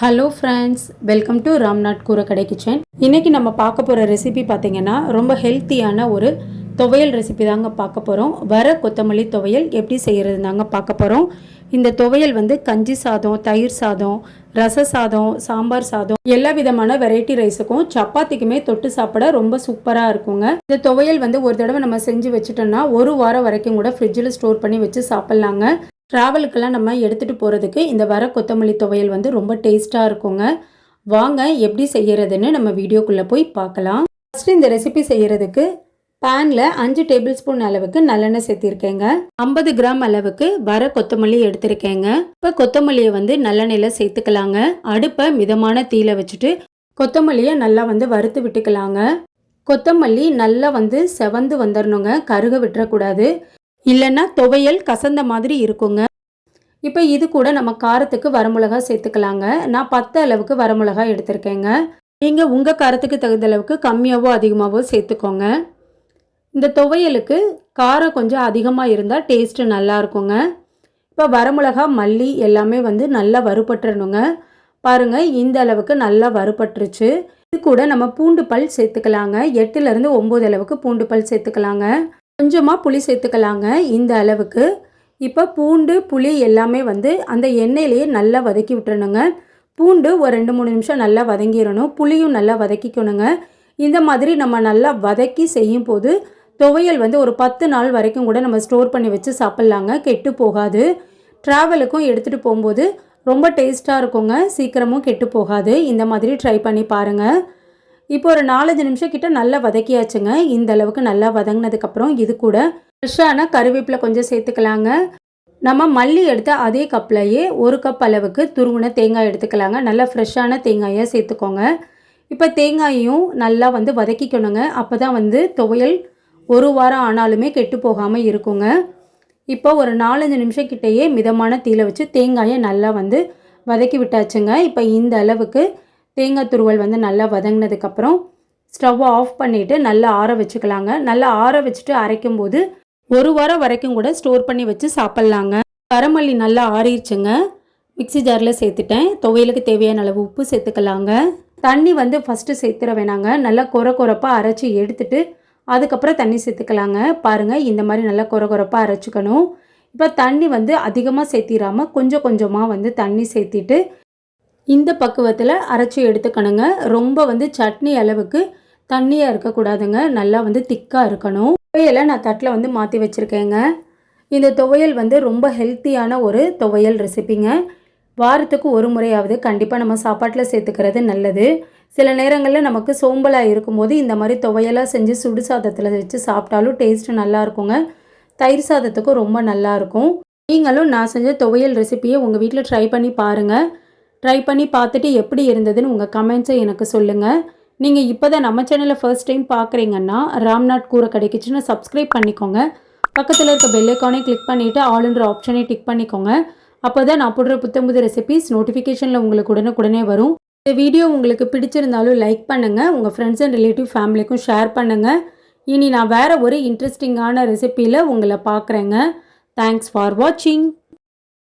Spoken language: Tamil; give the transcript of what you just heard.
Hello friends, welcome to Ramnath கூரக்கடை kitchen. இன்றைக்கி நம்ம பார்க்க போகிற ரெசிபி பார்த்திங்கன்னா ரொம்ப ஹெல்த்தியான ஒரு துவையல் ரெசிபி தாங்க பார்க்க போகிறோம். வர கொத்தமல்லி துவையல் எப்படி செய்கிறது தாங்க பார்க்க போகிறோம். இந்த துவையல் கஞ்சி சாதம், தயிர் சாதம், ரச சாதம், சாம்பார் சாதம், எல்லா விதமான வெரைட்டி ரைஸுக்கும் சப்பாத்திக்குமே தொட்டு சாப்பிட ரொம்ப சூப்பராக இருக்குங்க. இந்த துவையல் ஒரு தடவை நம்ம செஞ்சு வச்சுட்டோம்னா ஒரு வாரம் வரைக்கும் கூட ஃப்ரிட்ஜில் ஸ்டோர் பண்ணி வச்சு சாப்பிட்லாங்க. ட்ராவலுக்கெல்லாம் நம்ம எடுத்துகிட்டு போகிறதுக்கு இந்த வர கொத்தமல்லி துவையல் ரொம்ப டேஸ்ட்டாக இருக்குங்க. வாங்க எப்படி செய்கிறதுன்னு நம்ம வீடியோக்குள்ளே போய் பார்க்கலாம். ஃபஸ்ட்டு இந்த ரெசிபி செய்கிறதுக்கு பேனில் 5 டேபிள் ஸ்பூன் அளவுக்கு நல்லெண்ணெய் சேர்த்திருக்கேங்க. 50 கிராம் அளவுக்கு வர கொத்தமல்லி எடுத்திருக்கேங்க. இப்போ கொத்தமல்லியை நல்லெண்ணெயில் சேர்த்துக்கலாங்க. அடுப்பை மிதமான தீயில வச்சுட்டு கொத்தமல்லியை நல்லா வறுத்து விட்டுக்கலாங்க. கொத்தமல்லி நல்லா செவந்து வந்துடணுங்க, கருக விட்டுறக்கூடாது, இல்லைன்னா துவையல் கசந்த மாதிரி இருக்குங்க. இப்போ இது கூட நம்ம காரத்துக்கு வரமிளகா சேர்த்துக்கலாங்க. நான் 10 அளவுக்கு வரமிளகா எடுத்திருக்கேங்க. நீங்கள் உங்கள் காரத்துக்கு தகுந்த அளவுக்கு கம்மியாகவோ அதிகமாகவோ சேர்த்துக்கோங்க. இந்த துவையலுக்கு காரம் கொஞ்சம் அதிகமாக இருந்தால் டேஸ்ட்டு நல்லா இருக்குங்க. இப்போ வரமிளகா, மல்லி எல்லாமே நல்லா வறுபட்டுறணுங்க. பாருங்கள், இந்த அளவுக்கு நல்லா வறுபட்டுருச்சு. இது கூட நம்ம பூண்டு பல் சேர்த்துக்கலாங்க. 8லேருந்து 9 அளவுக்கு பூண்டு பல் சேர்த்துக்கலாங்க. கொஞ்சமாக புளி சேர்த்துக்கலாங்க இந்த அளவுக்கு. இப்போ பூண்டு, புளி எல்லாமே அந்த எண்ணெயிலேயே நல்லா வதக்கி விட்டுறணுங்க. பூண்டு ஒரு 2-3 நிமிஷம் நல்லா வதங்கிடணும். புளியும் நல்லா வதக்கிக்கணுங்க. இந்த மாதிரி நம்ம நல்லா வதக்கி செய்யும் போது துவையல் ஒரு 10 நாள் வரைக்கும் கூட நம்ம ஸ்டோர் பண்ணி வச்சு சாப்பிட்லாங்க, கெட்டு போகாது. ட்ராவலுக்கும் எடுத்துகிட்டு போகும்போது ரொம்ப டேஸ்ட்டாக இருக்குங்க, சீக்கிரமும் கெட்டு போகாது. இந்த மாதிரி ட்ரை பண்ணி பாருங்கள். இப்போ ஒரு 4-5 நிமிஷம் கிட்ட நல்லா வதக்கியாச்சுங்க. இந்த அளவுக்கு நல்லா வதங்கினதுக்கப்புறம் இது கூட ஃப்ரெஷ்ஷான கருவேப்பிலை கொஞ்சம் சேர்த்துக்கலாங்க. நம்ம மல்லி எடுத்த அதே கப்லையே 1 கப் அளவுக்கு துருவின தேங்காய் எடுத்துக்கலாங்க. நல்லா ஃப்ரெஷ்ஷான தேங்காயை சேர்த்துக்கோங்க. இப்போ தேங்காயையும் நல்லா வதக்கிக்கணுங்க. அப்போ தான் துவையல் ஒரு வாரம் ஆனாலுமே கெட்டு போகாமல் இருக்குங்க. இப்போ ஒரு 4-5 நிமிஷம் கிட்டேயே மிதமான தீயில வச்சு தேங்காயை நல்லா வதக்கி விட்டாச்சுங்க. இப்போ இந்த அளவுக்கு தேங்காய் துருவல் நல்லா வதங்கினதுக்கப்புறம் ஸ்டவ்வை ஆஃப் பண்ணிவிட்டு நல்லா ஆற வச்சுக்கலாங்க. நல்லா ஆற வச்சுட்டு அரைக்கும்போது ஒரு வாரம் வரைக்கும் கூட ஸ்டோர் பண்ணி வச்சு சாப்பிட்லாங்க. வரமல்லி நல்லா ஆறிடுச்சுங்க. மிக்ஸி ஜாரில் சேர்த்துட்டேன். துவையலுக்கு தேவையான அளவு உப்பு சேர்த்துக்கலாங்க. தண்ணி ஃபஸ்ட்டு சேர்த்துற வேணாங்க. நல்லா கொரப்பாக அரைச்சி எடுத்துட்டு அதுக்கப்புறம் தண்ணி சேர்த்துக்கலாங்க. பாருங்கள், இந்த மாதிரி நல்லா கொரப்பாக அரைச்சிக்கணும். இப்போ தண்ணி அதிகமாக சேர்த்திடாமல் கொஞ்சம் கொஞ்சமாக தண்ணி சேர்த்திட்டு இந்த பக்குவத்தில் அரைச்சி எடுத்துக்கணுங்க. ரொம்ப சட்னி அளவுக்கு தண்ணியாக இருக்கக்கூடாதுங்க, நல்லா திக்காக இருக்கணும். துவையலை நான் தட்டில் மாற்றி வச்சுருக்கேங்க. இந்த துவையல் ரொம்ப ஹெல்த்தியான ஒரு துவையல் ரெசிபிங்க. வாரத்துக்கு ஒரு முறையாவது கண்டிப்பாக நம்ம சாப்பாட்டில் சேர்த்துக்கிறது நல்லது. சில நேரங்களில் நமக்கு சோம்பலாக இருக்கும்போது இந்த மாதிரி துவையலாக செஞ்சு சுடு சாதத்தில் வச்சு சாப்பிட்டாலும் டேஸ்ட்டு நல்லா இருக்குங்க. தயிர் சாதத்துக்கும் ரொம்ப நல்லாயிருக்கும். நீங்களும் நான் செஞ்ச துவையல் ரெசிபியை உங்கள் வீட்டில் ட்ரை பண்ணி பாருங்கள். ட்ரை பண்ணி பார்த்துட்டு எப்படி இருந்ததுன்னு உங்கள் கமெண்ட்ஸை எனக்கு சொல்லுங்கள். நீங்கள் இப்போ தான் நம்ம சேனலை ஃபர்ஸ்ட் டைம் பார்க்குறீங்கன்னா ராம்நாத் கூரக்கடை கிச்சனை சப்ஸ்கிரைப் பண்ணிக்கோங்க. பக்கத்தில் இருக்க பெல் ஐக்கானை கிளிக் பண்ணிவிட்டு ஆல்ன்ற ஆப்ஷனை டிக் பண்ணிக்கோங்க. அப்போ தான் நான் போடுற புத்தம்புது ரெசிபிஸ் நோட்டிஃபிகேஷனில் உங்களுக்கு உடனே வரும். இந்த வீடியோ உங்களுக்கு பிடிச்சிருந்தாலும் லைக் பண்ணுங்கள். உங்கள் ஃப்ரெண்ட்ஸ் அண்ட் ரிலேட்டிவ் ஃபேமிலிக்கும் ஷேர் பண்ணுங்கள். இனி நான் வேறு ஒரு இன்ட்ரெஸ்டிங்கான ரெசிபியில் உங்களை பார்க்குறேங்க. தேங்க்ஸ் ஃபார் வாட்சிங்.